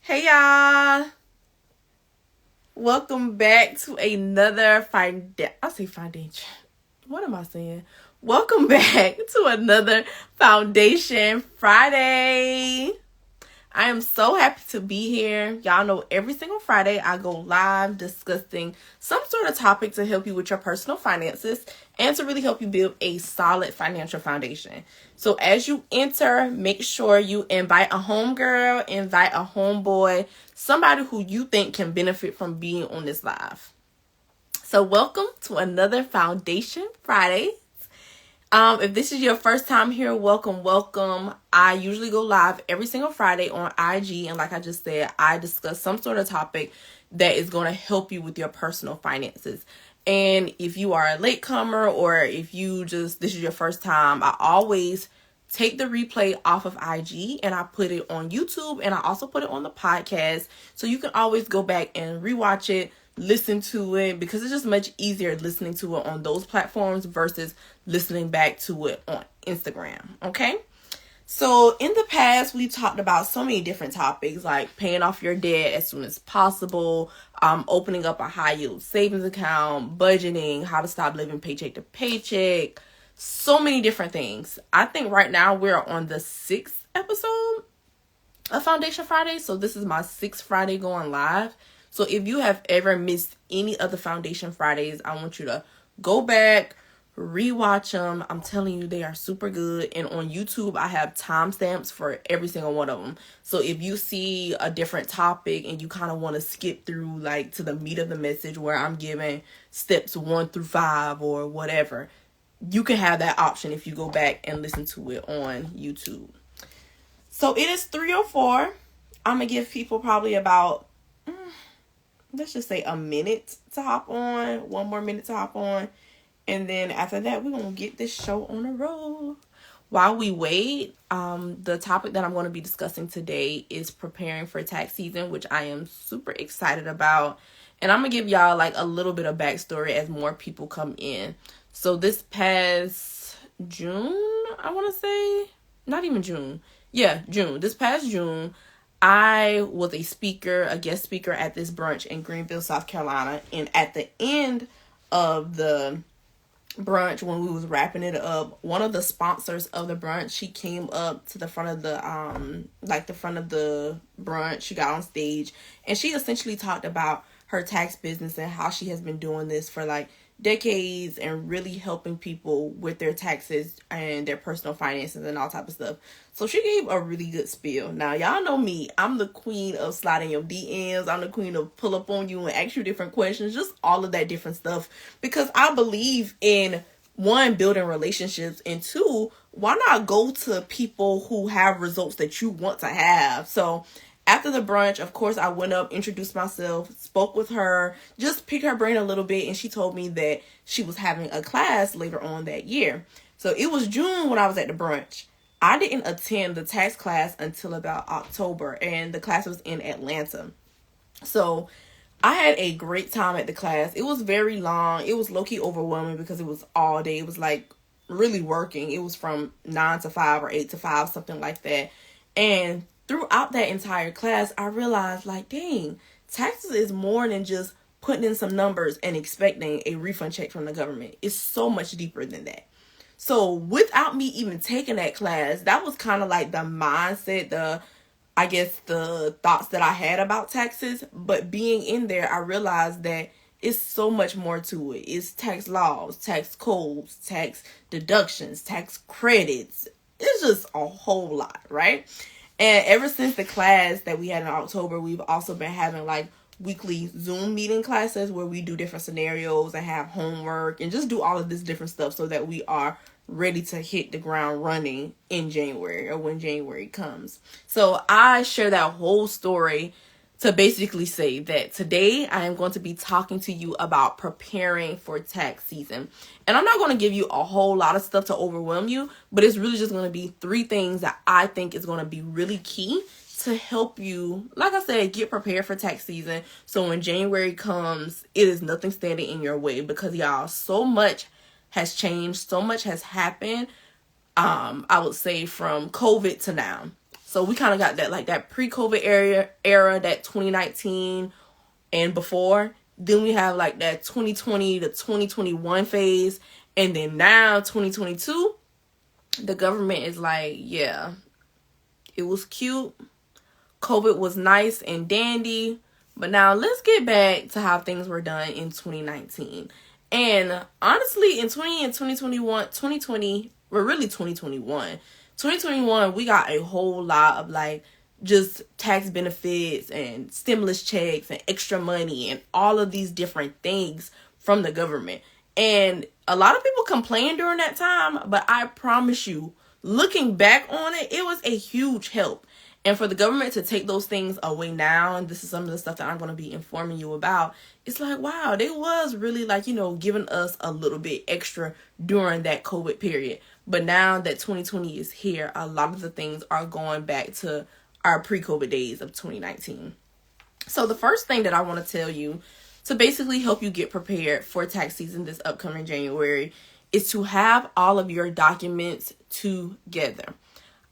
Hey y'all! Welcome back to another foundation. What am I saying? Welcome back to another Foundation Friday. I am so happy to be here. Y'all know every single Friday I go live discussing some sort of topic to help you with your personal finances and to really help you build a solid financial foundation. So as you enter, make sure you invite a homegirl, invite a homeboy, somebody who you think can benefit from being on this live. So welcome to another Foundation Friday. If this is your first time here, welcome. I usually go live every single Friday on IG. And like I just said, I discuss some sort of topic that is going to help you with your personal finances. And if you are a latecomer or if this is your first time, I always take the replay off of IG and I put it on YouTube and I also put it on the podcast. So you can always go back and rewatch it, listen to it, because it's just much easier listening to it on those platforms versus listening back to it on Instagram. Okay. So in the past, we talked about so many different topics like paying off your debt as soon as possible, opening up a high yield savings account, budgeting, how to stop living paycheck to paycheck, so many different things. I think right now we're on the 6th episode of Foundation Friday. So this is my 6th Friday going live. So if you have ever missed any of the Foundation Fridays, I want you to go back, rewatch them. I'm telling you, they are super good. And on YouTube, I have timestamps for every single one of them. So if you see a different topic and you kind of want to skip through like to the meat of the message where I'm giving steps 1 through 5 or whatever, you can have that option if you go back and listen to it on YouTube. So it is 3:04. I'm going to give people probably about let's just say a minute to hop on, 1 more minute to hop on. And then after that, we're going to get this show on a roll. While we wait, the topic that I'm going to be discussing today is preparing for tax season, which I am super excited about. And I'm going to give y'all like a little bit of backstory as more people come in. So this past June, I want to say, not even June. Yeah, June. This past June, I was a guest speaker at this brunch in Greenville, South Carolina. And at the end of the brunch, when we was wrapping it up, one of the sponsors of the brunch, she came up to the front of the front of the brunch. She got on stage and she essentially talked about her tax business and how she has been doing this for like decades and really helping people with their taxes and their personal finances and all type of stuff. So she gave a really good spiel. Now, y'all know me. I'm the queen of sliding your DMs. I'm the queen of pull up on you and ask you different questions. Just all of that different stuff. Because I believe in, 1, building relationships. And 2, why not go to people who have results that you want to have? So after the brunch, of course, I went up, introduced myself, spoke with her, just picked her brain a little bit. And she told me that she was having a class later on that year. So it was June when I was at the brunch. I didn't attend the tax class until about October, and the class was in Atlanta. So I had a great time at the class. It was very long. It was low-key overwhelming because it was all day. It was like really working. It was from 9 to 5 or 8 to 5, something like that. And throughout that entire class, I realized like, dang, taxes is more than just putting in some numbers and expecting a refund check from the government. It's so much deeper than that. So without me even taking that class, that was kind of like the mindset, the thoughts that I had about taxes. But being in there, I realized that it's so much more to it. It's tax laws, tax codes, tax deductions, tax credits. It's just a whole lot, right? And ever since the class that we had in October, we've also been having like weekly Zoom meeting classes where we do different scenarios and have homework and just do all of this different stuff so that we are ready to hit the ground running in January or when January comes. So I share that whole story to basically say that today I am going to be talking to you about preparing for tax season. And I'm not going to give you a whole lot of stuff to overwhelm you, but it's really just going to be 3 things that I think is going to be really key to help you, like I said, get prepared for tax season. So when January comes, it is nothing standing in your way because y'all, so much has changed. So much has happened. I would say from COVID to now. So we kind of got that, like that pre-COVID era, that 2019 and before. Then we have like that 2020 to 2021 phase. And then now 2022, the government is like, yeah, it was cute. COVID was nice and dandy. But now let's get back to how things were done in 2019. And honestly, in 2020, well, really 2021, we got a whole lot of like just tax benefits and stimulus checks and extra money and all of these different things from the government. And a lot of people complained during that time, but I promise you, looking back on it, it was a huge help. And for the government to take those things away now, and this is some of the stuff that I'm going to be informing you about, it's like, wow, they was really like, giving us a little bit extra during that COVID period. But now that 2020 is here, a lot of the things are going back to our pre-COVID days of 2019. So the first thing that I want to tell you to basically help you get prepared for tax season this upcoming January is to have all of your documents together.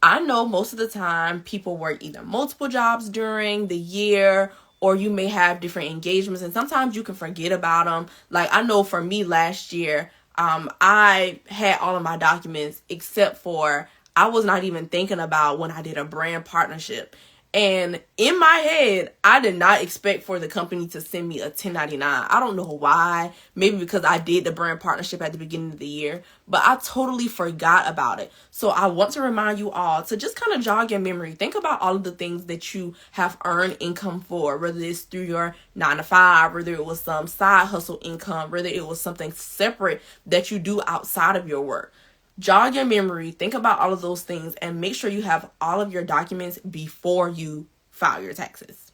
I know most of the time people work either multiple jobs during the year, or you may have different engagements, and sometimes you can forget about them. Like I know for me last year, I had all of my documents except for I was not even thinking about when I did a brand partnership. And in my head, I did not expect for the company to send me a 1099. I don't know why. Maybe because I did the brand partnership at the beginning of the year, but I totally forgot about it. So I want to remind you all to just kind of jog your memory. Think about all of the things that you have earned income for, whether it's through your 9-to-5, whether it was some side hustle income, whether it was something separate that you do outside of your work. Jog your memory, think about all of those things, and make sure you have all of your documents before you file your taxes.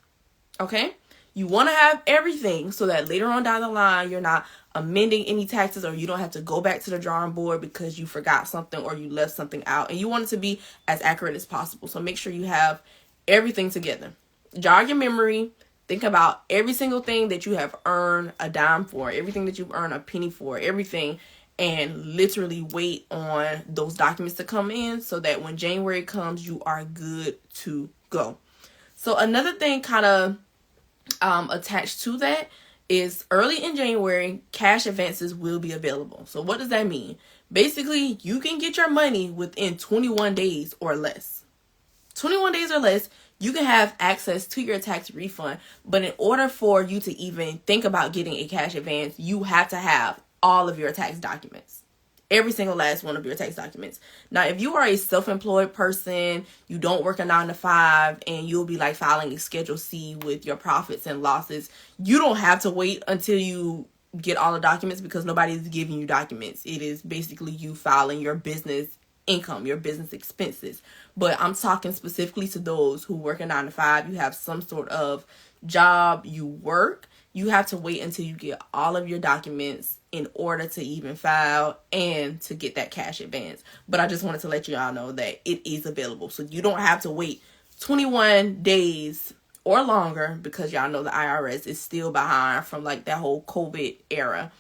Okay? You want to have everything so that later on down the line, you're not amending any taxes, or you don't have to go back to the drawing board because you forgot something or you left something out, and you want it to be as accurate as possible. So make sure you have everything together. Jog your memory. Think about every single thing that you have earned a dime for, everything that you've earned a penny for, everything. And literally wait on those documents to come in so that when January comes, you are good to go. So another thing kind of attached to that is early in January, cash advances will be available. So what does that mean? Basically, you can get your money within 21 days or less. 21 days or less, you can have access to your tax refund. But in order for you to even think about getting a cash advance, you have to have all of your tax documents, every single last one of your tax documents. Now, if you are a self-employed person, you don't work a 9-to-5, and you'll be like filing a Schedule C with your profits and losses, you don't have to wait until you get all the documents because nobody's giving you documents. It is basically you filing your business income, your business expenses. But I'm talking specifically to those who work a 9-to-5. You have some sort of job, you work. You have to wait until you get all of your documents in order to even file and to get that cash advance. But I just wanted to let you all know that it is available. So you don't have to wait 21 days or longer, because y'all know the IRS is still behind from like that whole COVID era.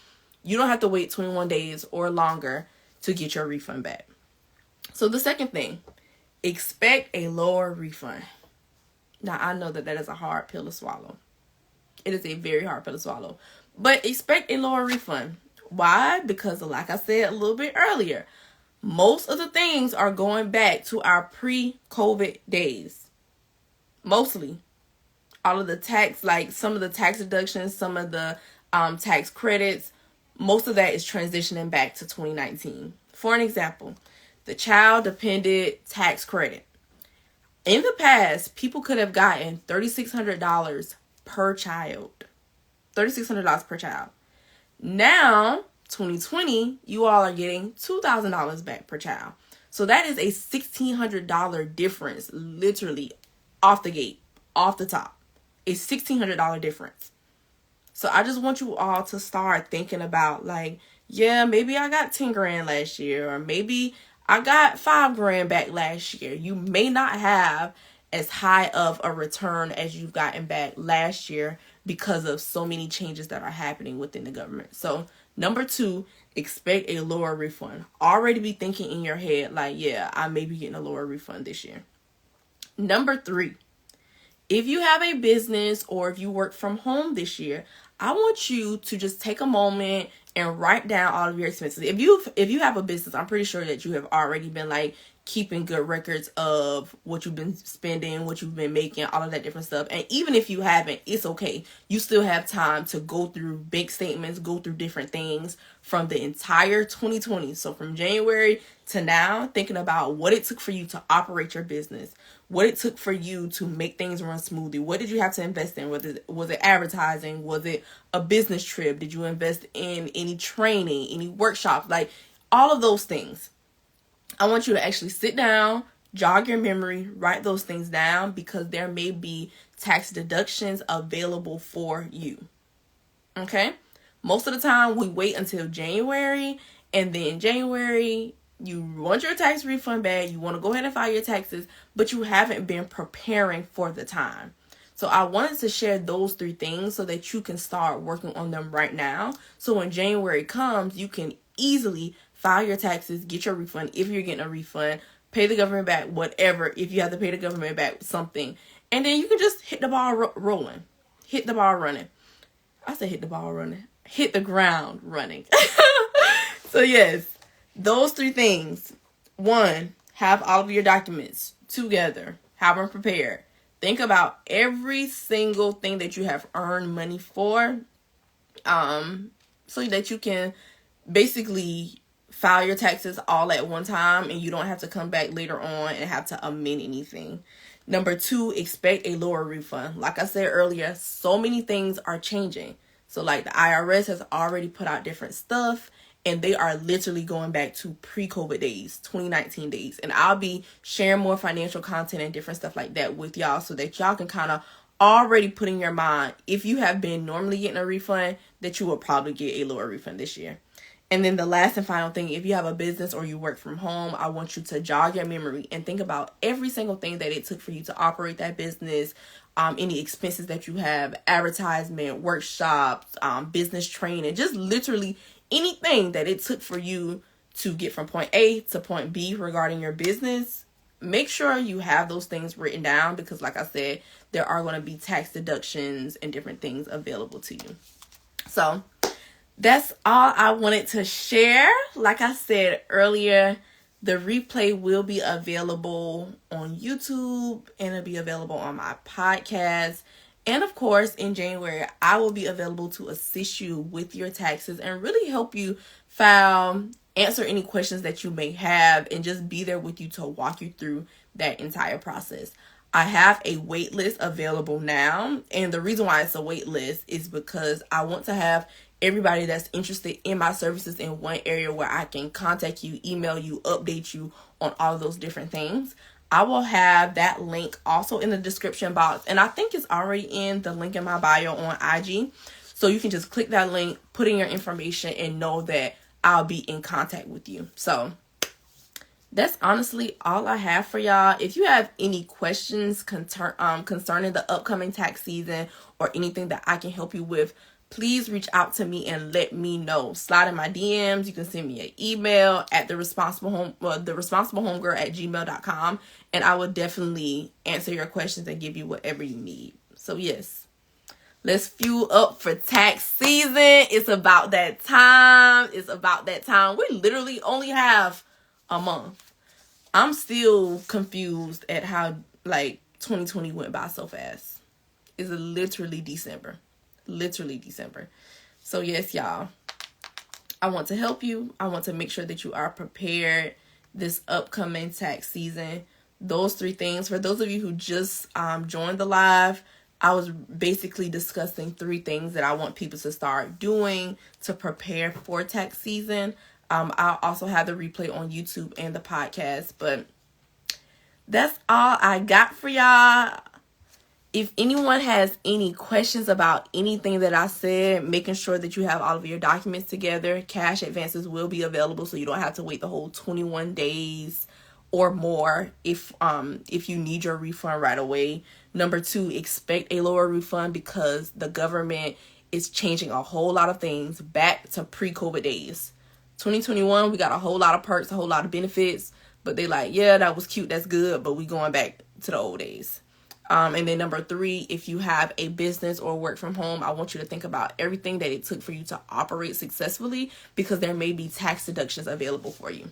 You don't have to wait 21 days or longer to get your refund back. So the second thing, expect a lower refund. Now, I know that is a hard pill to swallow. It is a very hard pill to swallow. But expect a lower refund. Why? Because like I said a little bit earlier, most of the things are going back to our pre-COVID days. Mostly. All of the tax, like some of the tax deductions, some of the tax credits, most of that is transitioning back to 2019. For an example, the child dependent tax credit. In the past, people could have gotten $3,600 per child. $3,600 per child. Now, 2020, you all are getting $2,000 back per child. So that is a $1,600 difference, literally off the gate, off the top. A $1,600 difference. So I just want you all to start thinking about like, yeah, maybe I got 10 grand last year, or maybe I got 5 grand back last year. You may not have as high of a return as you've gotten back last year because of so many changes that are happening within the government. So number 2, expect a lower refund. Already be thinking in your head like, yeah, I may be getting a lower refund this year. Number 3, if you have a business or if you work from home this year, I want you to just take a moment and write down all of your expenses. If you have a business, I'm pretty sure that you have already been like keeping good records of what you've been spending, what you've been making, all of that different stuff. And even if you haven't, it's okay. You still have time to go through bank statements, go through different things from the entire 2020. So from January to now, thinking about what it took for you to operate your business, what it took for you to make things run smoothly. What did you have to invest in? Was it advertising? Was it a business trip? Did you invest in any training, any workshops? Like all of those things. I want you to actually sit down, jog your memory, write those things down, because there may be tax deductions available for you. Okay? Most of the time we wait until January, and then January you want your tax refund back, you want to go ahead and file your taxes, but you haven't been preparing for the time. So I wanted to share those 3 things so that you can start working on them right now. So when January comes, you can easily file your taxes, get your refund if you're getting a refund, pay the government back, whatever, if you have to pay the government back something. And then you can just hit the ball rolling, hit the ball running. I said hit the ball running, hit the ground running. So yes, those 3 things. 1, have all of your documents together, have them prepared. Think about every single thing that you have earned money for, so that you can basically file your taxes all at one time and you don't have to come back later on and have to amend anything. Number 2, expect a lower refund. Like I said earlier, so many things are changing. So like the IRS has already put out different stuff, and they are literally going back to pre-COVID days, 2019 days. And I'll be sharing more financial content and different stuff like that with y'all so that y'all can kind of already put in your mind, if you have been normally getting a refund, that you will probably get a lower refund this year. And then the last and final thing, if you have a business or you work from home, I want you to jog your memory and think about every single thing that it took for you to operate that business, any expenses that you have, advertisement, workshops, business training, just literally anything that it took for you to get from point A to point B regarding your business. Make sure you have those things written down, because like I said, there are going to be tax deductions and different things available to you. So that's all I wanted to share. Like I said earlier, the replay will be available on YouTube and it'll be available on my podcast. And of course, in January, I will be available to assist you with your taxes and really help you file, answer any questions that you may have, and just be there with you to walk you through that entire process. I have a wait list available now. And the reason why it's a wait list is because I want to have everybody that's interested in my services in one area where I can contact you, email you, update you on all of those different things. I will have that link also in the description box. And I think it's already in the link in my bio on IG. So you can just click that link, put in your information, and know that I'll be in contact with you. So that's honestly all I have for y'all. If you have any questions concerning the upcoming tax season or anything that I can help you with, please reach out to me and let me know. Slide in my DMs. You can send me an email at the responsible homegirl at gmail.com, and I will definitely answer your questions and give you whatever you need. So yes, let's fuel up for tax season. It's about that time. We literally only have a month. I'm still confused at how 2020 went by so fast. It's literally December. So yes, y'all, I want to help you. I want to make sure that you are prepared this upcoming tax season. Those 3 things, for those of you who just joined the live, I was basically discussing 3 things that I want people to start doing to prepare for tax season. I'll also have the replay on YouTube and the podcast, but that's all I got for y'all. If anyone has any questions about anything that I said, making sure that you have all of your documents together, cash advances will be available, so you don't have to wait the whole 21 days or more if you need your refund right away. Number 2, expect a lower refund because the government is changing a whole lot of things back to pre-COVID days. 2021, we got a whole lot of perks, a whole lot of benefits, but they yeah, that was cute, that's good, but we going back to the old days. And then number 3, if you have a business or work from home, I want you to think about everything that it took for you to operate successfully, because there may be tax deductions available for you.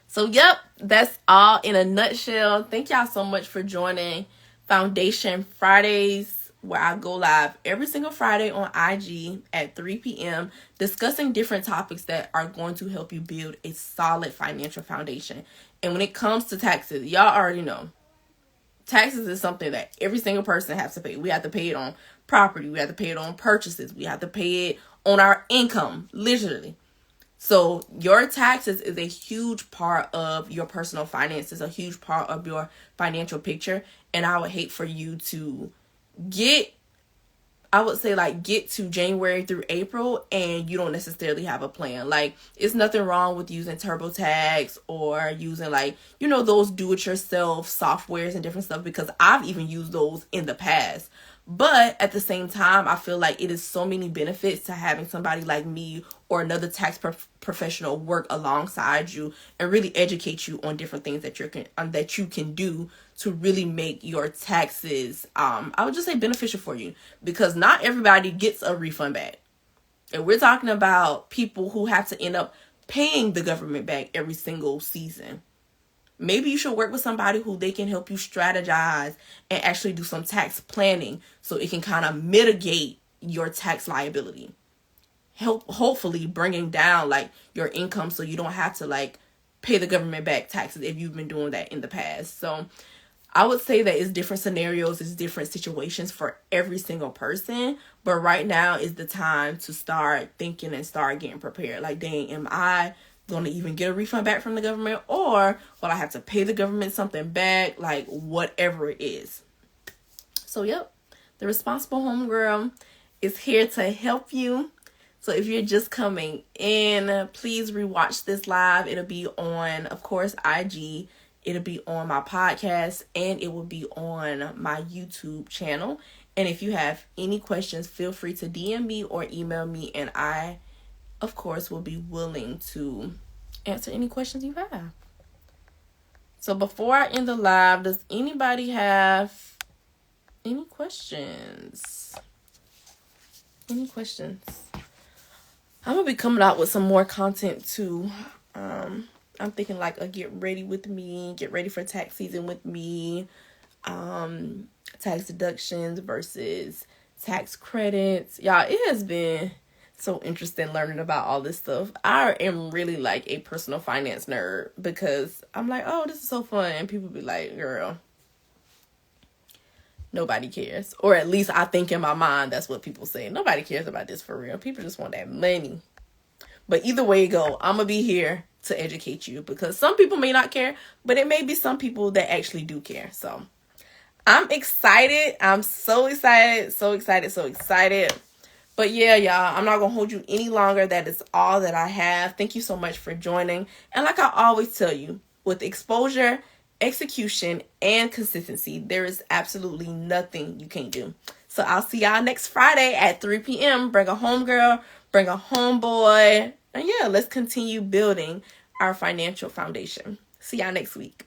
So, yep, that's all in a nutshell. Thank y'all so much for joining Foundation Fridays, where I go live every single Friday on IG at 3 p.m. discussing different topics that are going to help you build a solid financial foundation. And when it comes to taxes, y'all already know, taxes is something that every single person has to pay. We have to pay it on property. We have to pay it on purchases. We have to pay it on our income, literally. So your taxes is a huge part of your personal finances, a huge part of your financial picture. And I would hate for you to get to January through April and you don't necessarily have a plan. Like, it's nothing wrong with using TurboTax or using those do-it-yourself softwares and different stuff, because I've even used those in the past. But at the same time, I feel like it is so many benefits to having somebody like me or another tax professional work alongside you and really educate you on different things that you can do to really make your taxes, I would just say, beneficial for you, because not everybody gets a refund back. And we're talking about people who have to end up paying the government back every single season. Maybe you should work with somebody who they can help you strategize and actually do some tax planning so it can kind of mitigate your tax liability. Hopefully bringing down your income so you don't have to pay the government back taxes if you've been doing that in the past. So I would say that it's different scenarios, it's different situations for every single person. But right now is the time to start thinking and start getting prepared. Like, dang, am I going to even get a refund back from the government, or will I have to pay the government something back? Whatever it is. So, yep, the Responsible Homegirl is here to help you. So if you're just coming in, please rewatch this live. It'll be on, of course, IG. It'll be on my podcast, and it will be on my YouTube channel. And if you have any questions, feel free to DM me or email me, and I, of course, will be willing to answer any questions you have. So before I end the live, does anybody have any questions? Any questions? I'm going to be coming out with some more content too. I'm thinking a get ready with me, get ready for tax season with me, tax deductions versus tax credits. Y'all, it has been so interesting learning about all this stuff. I am really a personal finance nerd, because I'm oh, this is so fun. And people be like, girl, nobody cares. Or at least I think in my mind, that's what people say. Nobody cares about this for real. People just want that money. But either way you go, I'm going to be here to educate you, because some people may not care, but it may be some people that actually do care. So I'm excited. I'm so excited, so excited, so excited. But yeah, y'all, I'm not going to hold you any longer. That is all that I have. Thank you so much for joining. And like I always tell you, with exposure, execution, and consistency, there is absolutely nothing you can't do. So I'll see y'all next Friday at 3 p.m. Bring a homegirl, bring a homeboy. And yeah, let's continue building our financial foundation. See y'all next week.